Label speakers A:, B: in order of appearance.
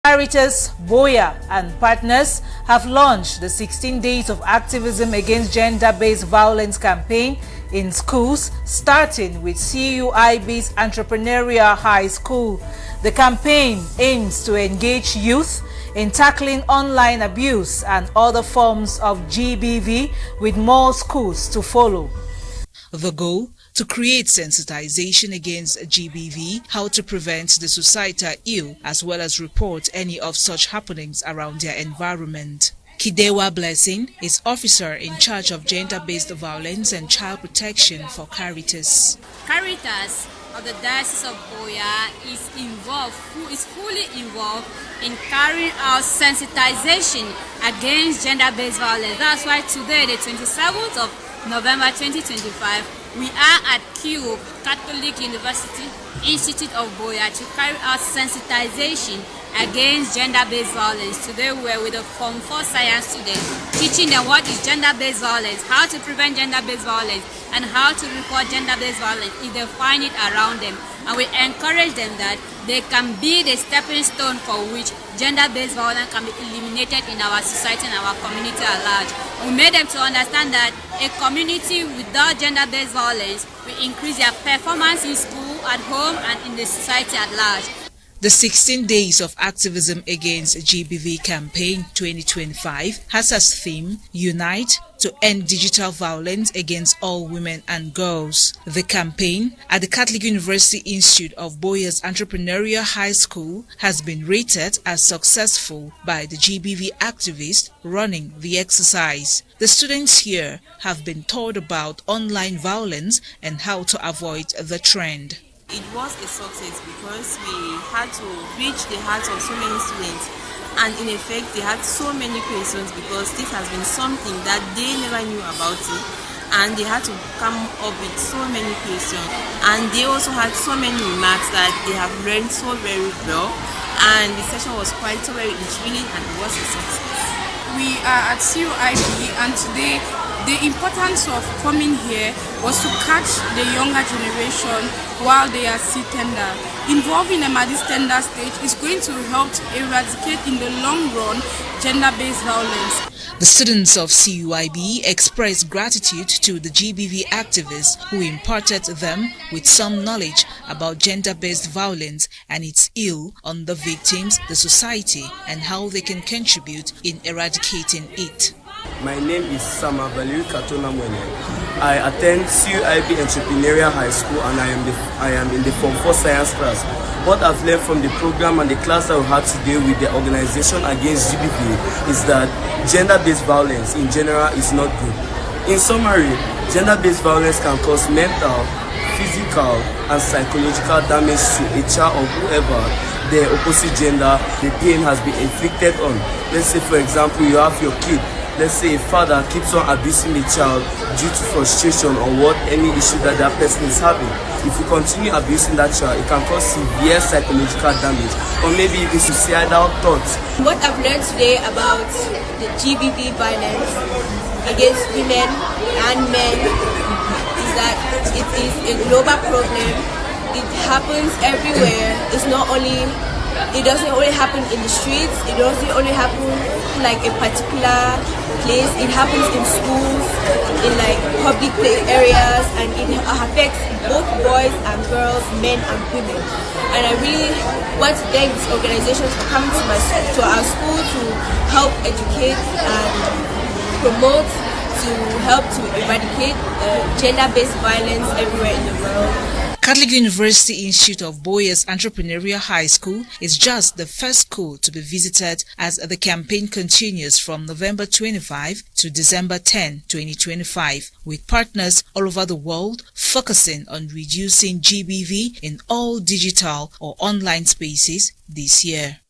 A: Caritas Buea and partners have launched the 16 Days of Activism Against Gender-Based Violence campaign in schools, starting with CUIB's Entrepreneurial High School. The campaign aims to engage youth in tackling online abuse and other forms of GBV, with more schools to follow. The goal: to create sensitization against GBV, how to prevent the societal ill, as well as report any of such happenings around their environment. Kidewa Blessing is officer in charge of gender-based violence and child protection for Caritas.
B: Caritas of the Diocese of Buea is fully involved in carrying out sensitization against gender-based violence. That's why today, the 27th of November 2025, we are at CUIB, Catholic University Institute of Buea, to carry out sensitization against gender-based violence. Today we are with the Form 4 Science students, teaching them what is gender-based violence, how to prevent gender-based violence, and how to report gender-based violence if they find it around them. And we encourage them that they can be the stepping stone for which gender-based violence can be eliminated in our society and our community at large. We made them to understand that a community without gender-based violence will increase their performance in school, at home, and in the society at large.
A: The 16 Days of Activism Against GBV campaign 2025 has as theme Unite to End Digital Violence Against All Women and Girls. The campaign at the Catholic University Institute of Buea's Entrepreneurial High School has been rated as successful by the GBV activists running the exercise. The students here have been taught about online violence and how to avoid the trend.
C: It was a success because we had to reach the hearts of so many students, and in effect they had so many questions because this has been something that they never knew about it, and they had to come up with so many questions, and they also had so many remarks that they have learned so very well, and the session was quite so very intriguing, and it was a success.
D: We are at CUIB, and today the importance of coming here was to catch the younger generation while they are still tender. Involving them at this tender stage is going to help to eradicate in the long run gender-based violence.
A: The students of CUIB expressed gratitude to the GBV activists who imparted them with some knowledge about gender-based violence and its ill on the victims, the society, and how they can contribute in eradicating it.
E: My name is Sama Valerie Katona Mwene. I attend CUIB Entrepreneurial High School, and I am in the Form 4 Science class. What I've learned from the program and the class that we had today with the Organization Against GBV is that gender-based violence in general is not good. In summary, gender-based violence can cause mental, physical, and psychological damage to a child or whoever the opposite gender the pain has been inflicted on. Let's say, for example, you have your kid. Let's say a father keeps on abusing the child due to frustration or any issue that person is having. If you continue abusing that child, it can cause severe psychological damage or maybe even suicidal thoughts.
F: What I've learned today about the GBV violence against women and men is that it is a global problem. It happens everywhere. It doesn't only happen in the streets. It doesn't only happen like a particular place. It happens in schools, in like public areas, and it affects both boys and girls, men and women. And I really want to thank these organizations for coming to our school to help educate and promote, to help to eradicate gender-based violence everywhere in the world.
A: Catholic University Institute of Buea's Entrepreneurial High School is just the first school to be visited as the campaign continues from November 25 to December 10, 2025, with partners all over the world focusing on reducing GBV in all digital or online spaces this year.